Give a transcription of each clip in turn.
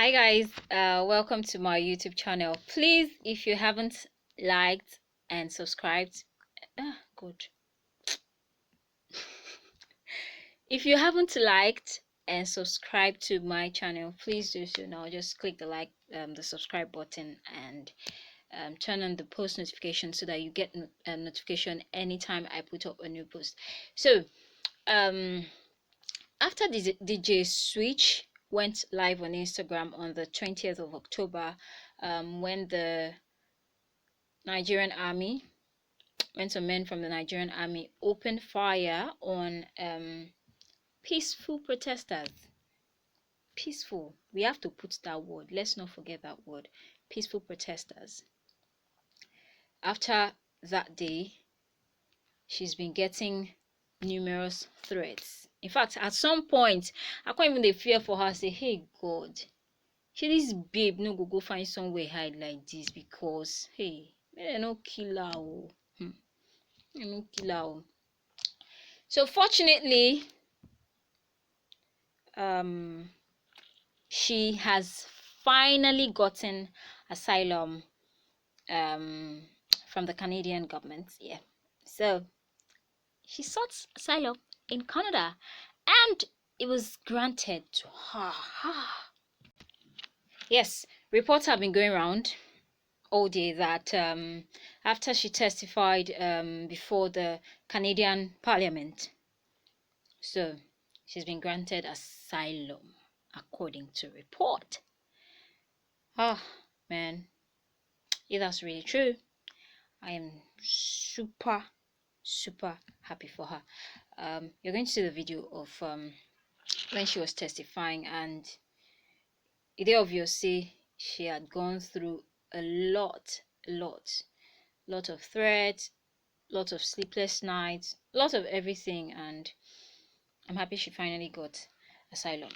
Hi guys, welcome to my YouTube channel. Please, if you haven't liked and subscribed, good. If you haven't liked and subscribed to my channel, please do so now. Just click the the subscribe button and turn on the post notification so that you get notification anytime I put up a new post. So, after DJ Switch went live on Instagram on the 20th of October, when the Nigerian army, when some men from the Nigerian army opened fire on peaceful protesters. Peaceful. We have to put that word. Let's not forget that word. Peaceful protesters. After that day, she's been getting numerous threats. In fact, at some point, I can't even fear for her. Say, hey God, she this babe no go find somewhere hide like this because hey, they no kill her. Oh. No kill her. Oh. So fortunately, she has finally gotten asylum from the Canadian government. Yeah, so she sought asylum in Canada, and it was granted to her. Yes, reports have been going around all day that after she testified before the Canadian Parliament, so she's been granted asylum according to report. Oh man, if that's really true, I am super happy for her. You're going to see the video of when she was testifying, and it is obvious she had gone through a lot of threats, lot of sleepless nights, lot of everything, and I'm happy she finally got asylum.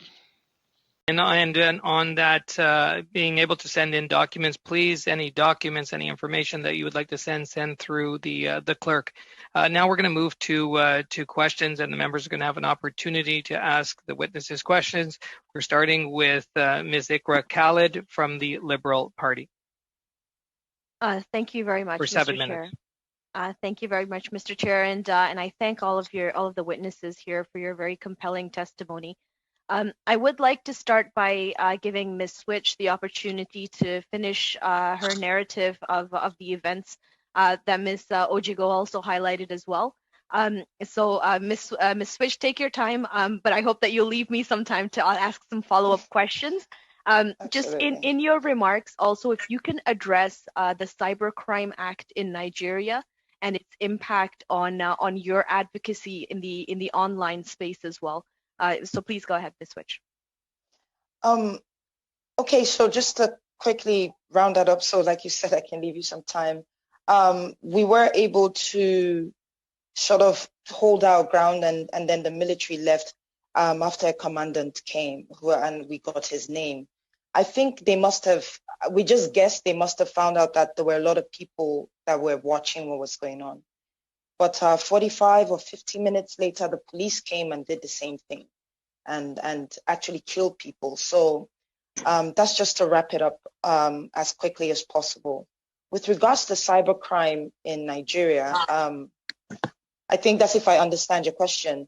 And on that, being able to send in documents, please, any documents, any information that you would like to send through the clerk. Now we're going to move to questions, and the members are going to have an opportunity to ask the witnesses questions. We're starting with Ms. Ikra Khalid from the Liberal Party. Thank you very much, for 7 Mr. minutes. Chair. Thank you very much, Mr. Chair, and I thank all of the witnesses here for your very compelling testimony. I would like to start by giving Ms. Switch the opportunity to finish her narrative of the events that Ms. Ojigo also highlighted as well. Ms. Switch, take your time, but I hope that you'll leave me some time to ask some follow-up questions. Just in your remarks, also, if you can address the Cybercrime Act in Nigeria and its impact on your advocacy in the online space as well. So please go ahead, Ms. Switch. Okay, so just to quickly round that up, so like you said, I can leave you some time. We were able to sort of hold our ground, and then the military left after a commandant came, and we got his name. I think they must have, we just guessed they must have found out that there were a lot of people that were watching what was going on. But 45 or 50 minutes later, the police came and did the same thing and actually killed people. So that's just to wrap it up as quickly as possible. With regards to cybercrime in Nigeria, I think that's if I understand your question.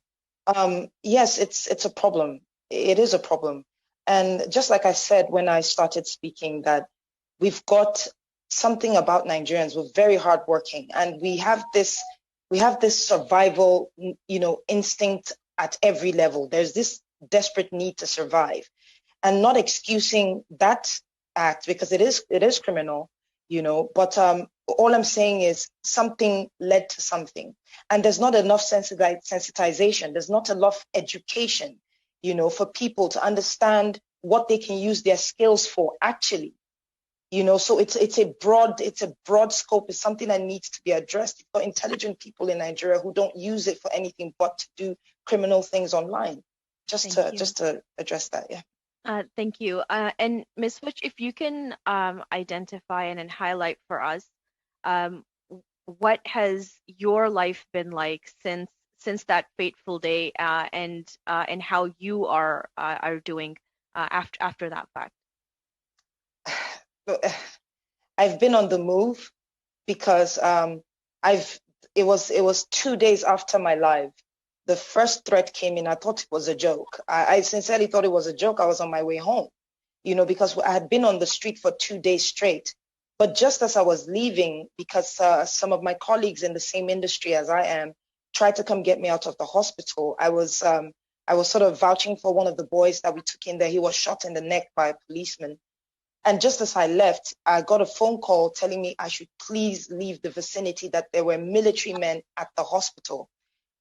Yes, it's a problem. It is a problem. And just like I said when I started speaking, that we've got something about Nigerians. We're very hardworking, and we have this survival, instinct at every level. There's this desperate need to survive, and not excusing that act because it is criminal, But all I'm saying is something led to something, and there's not enough sensitization. There's not enough education, for people to understand what they can use their skills for actually. So it's a broad scope. It's something that needs to be addressed. You've got intelligent people in Nigeria who don't use it for anything but to do criminal things online. Just to address that, yeah. Thank you. And Ms. Switch, if you can identify and highlight for us, what has your life been like since that fateful day, and how you are doing after that fact? I've been on the move because it was 2 days after my live. The first threat came in. I thought it was a joke. I sincerely thought it was a joke. I was on my way home, because I had been on the street for 2 days straight. But just as I was leaving, because some of my colleagues in the same industry as I am tried to come get me out of the hospital, I was sort of vouching for one of the boys that we took in there. He was shot in the neck by a policeman. And just as I left, I got a phone call telling me I should please leave the vicinity, that there were military men at the hospital.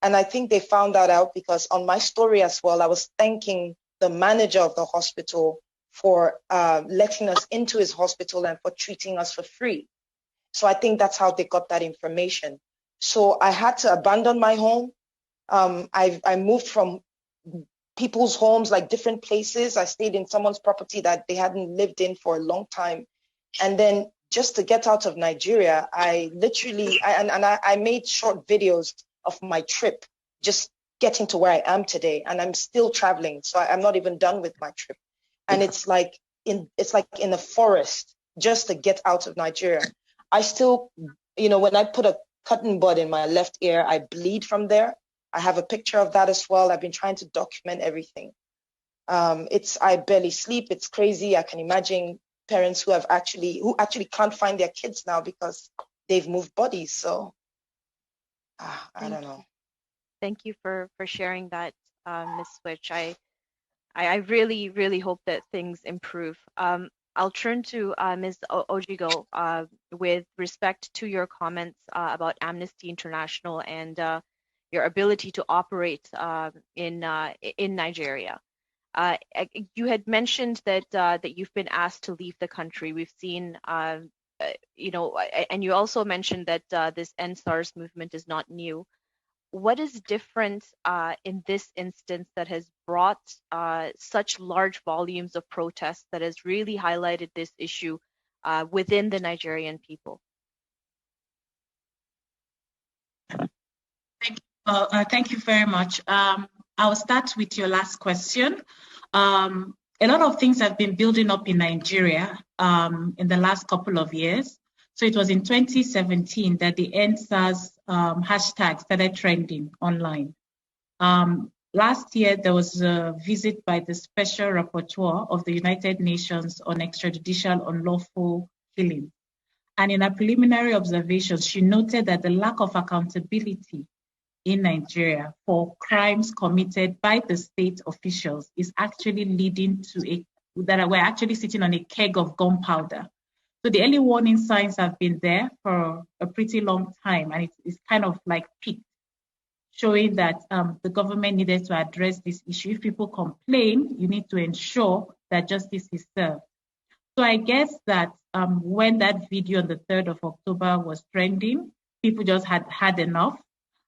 And I think they found that out because on my story as well, I was thanking the manager of the hospital for letting us into his hospital and for treating us for free. So I think that's how they got that information. So I had to abandon my home. I moved from people's homes, like different places. I stayed in someone's property that they hadn't lived in for a long time. And then just to get out of Nigeria, I made short videos of my trip, just getting to where I am today. And I'm still traveling. So I'm not even done with my trip. And it's like in a forest just to get out of Nigeria. I still, when I put a cotton bud in my left ear, I bleed from there. I have a picture of that as well. I've been trying to document everything. I barely sleep. It's crazy. I can imagine parents who actually can't find their kids now because they've moved bodies. So I don't know. Thank you for sharing that, Ms. Switch. I really, really hope that things improve. I'll turn to Ms. Ojigo with respect to your comments about Amnesty International and your ability to operate in Nigeria. You had mentioned that you've been asked to leave the country. We've seen, and you also mentioned that this End SARS movement is not new. What is different in this instance that has brought such large volumes of protests that has really highlighted this issue within the Nigerian people? Thank you very much. I'll start with your last question. A lot of things have been building up in Nigeria in the last couple of years. So it was in 2017 that the End SARS hashtag started trending online. Last year, there was a visit by the Special Rapporteur of the United Nations on extrajudicial unlawful killing. And in her preliminary observations, she noted that the lack of accountability in Nigeria for crimes committed by the state officials is actually leading to that we're actually sitting on a keg of gunpowder. So the early warning signs have been there for a pretty long time, and it's kind of like peaked, showing that the government needed to address this issue. If people complain, you need to ensure that justice is served. So I guess that when that video on the 3rd of October was trending, people just had enough.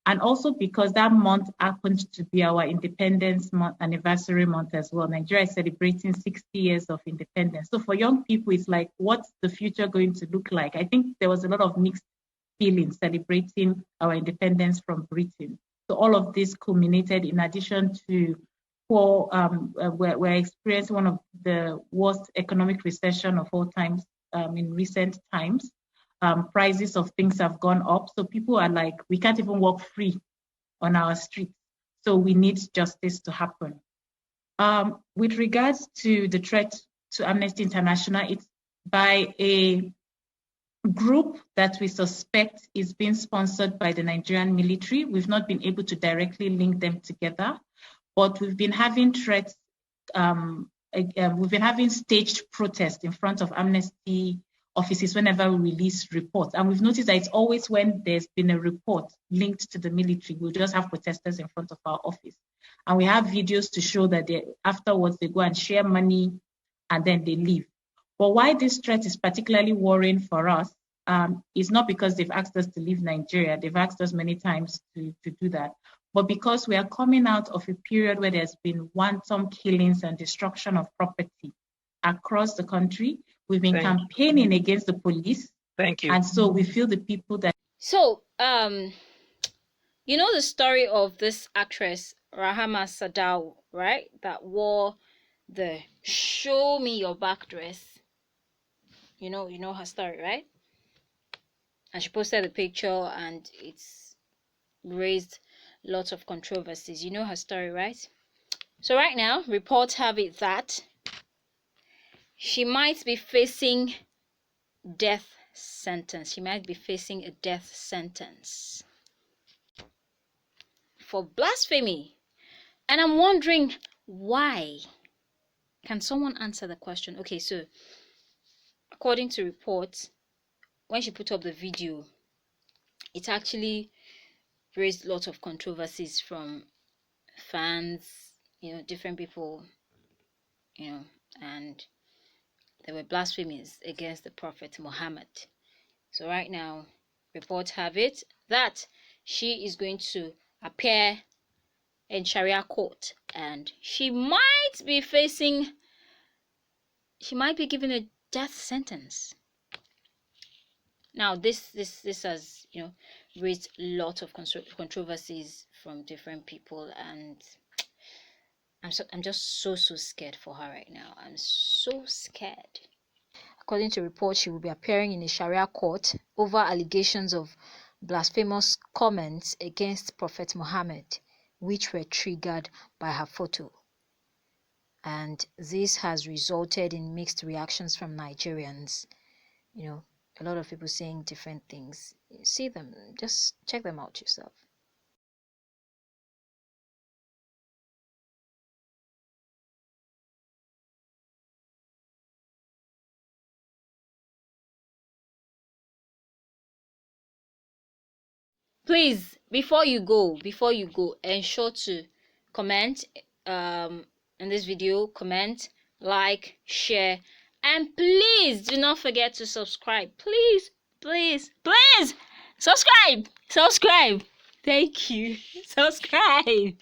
And also because that month happened to be our independence month, anniversary month as well. Nigeria is celebrating 60 years of independence. So for young people, it's like, what's the future going to look like? I think there was a lot of mixed feelings celebrating our independence from Britain. So all of this culminated in addition to we're experiencing one of the worst economic recession of all times in recent times. Prices of things have gone up. So people are like, we can't even walk free on our streets. So we need justice to happen. With regards to the threat to Amnesty International, it's by a group that we suspect is being sponsored by the Nigerian military. We've not been able to directly link them together, but we've been having threats. We've been having staged protests in front of Amnesty offices whenever we release reports. And we've noticed that it's always when there's been a report linked to the military, we'll just have protesters in front of our office. And we have videos to show that afterwards they go and share money and then they leave. But why this threat is particularly worrying for us is not because they've asked us to leave Nigeria. They've asked us many times to do that. But because we are coming out of a period where there's been wanton killings and destruction of property across the country. We've been campaigning against the police. Thank you. And so we feel the people that... So, you know the story of this actress, Rahama Sadau, right? That wore the show me your back dress. You know her story, right? And she posted the picture, and it's raised lots of controversies. You know her story, right? So right now, reports have it that she might be facing death sentence. She might be facing a death sentence for blasphemy. And I'm wondering why. Can someone answer the question? Okay, so according to reports, when she put up the video, it actually raised lots of controversies from fans, different people, and there were blasphemies against the Prophet Muhammad. So right now, reports have it that she is going to appear in Sharia court, and she might be given a death sentence. Now, this has raised lots of controversies from different people, and I'm just so scared for her right now. I'm so scared. According to reports, she will be appearing in a Sharia court over allegations of blasphemous comments against Prophet Muhammad, which were triggered by her photo. And this has resulted in mixed reactions from Nigerians. A lot of people saying different things. You see them, just check them out yourself. Please, before you go, ensure to comment in this video, comment, like, share, and please do not forget to subscribe. Please subscribe. Thank you. Subscribe.